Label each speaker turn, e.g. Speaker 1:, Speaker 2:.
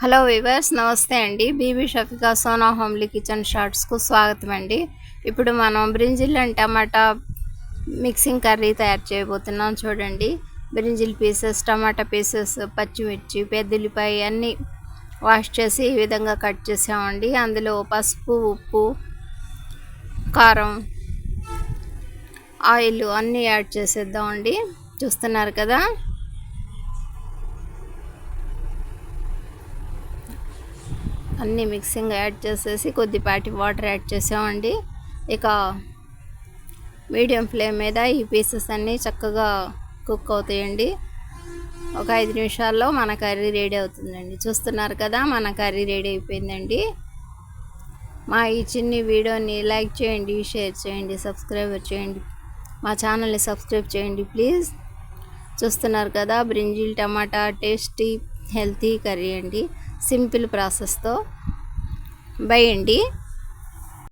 Speaker 1: Hello viewers, నమస్తే అండి. Bibi Shafika Sona homely kitchen షార్ట్స్కు స్వాగతం అండి. ఇప్పుడు మనం brinjal and tomato mixing curry తయారు చేయబోతున్నాం. చూడండి, బ్రింజిల్ పీసెస్, టమాటా పీసెస్, పచ్చిమిర్చి, పెద్దలిపాయ అన్నీ వాష్ చేసి ఈ విధంగా కట్ చేసామండి. అందులో పసుపు, ఉప్పు, కారం, ఆయిల్ అన్నీ యాడ్ చేసేద్దామండి. చూస్తున్నారు కదా, అన్నీ మిక్సింగ్ యాడ్ చేసేసి కొద్దిపాటి వాటర్ యాడ్ చేసామండి. ఇక మీడియం ఫ్లేమ్ మీద ఈ పీసెస్ అన్నీ చక్కగా కుక్ అవుతాయండి. ఒక 5 నిమిషాల్లో మన కర్రీ రెడీ అవుతుందండి. చూస్తున్నారు కదా, మన కర్రీ రెడీ అయిపోయిందండి. మా ఈ చిన్ని వీడియోని లైక్ చేయండి, షేర్ చేయండి, సబ్స్క్రైబ్ చేయండి. మా ఛానల్ని సబ్స్క్రైబ్ చేయండి ప్లీజ్. చూస్తున్నారు కదా, బ్రింజిల్ టమాటా టేస్టీ హెల్తీ కర్రీ అండి, సింపుల్ ప్రాసెస్తో. బై అండి.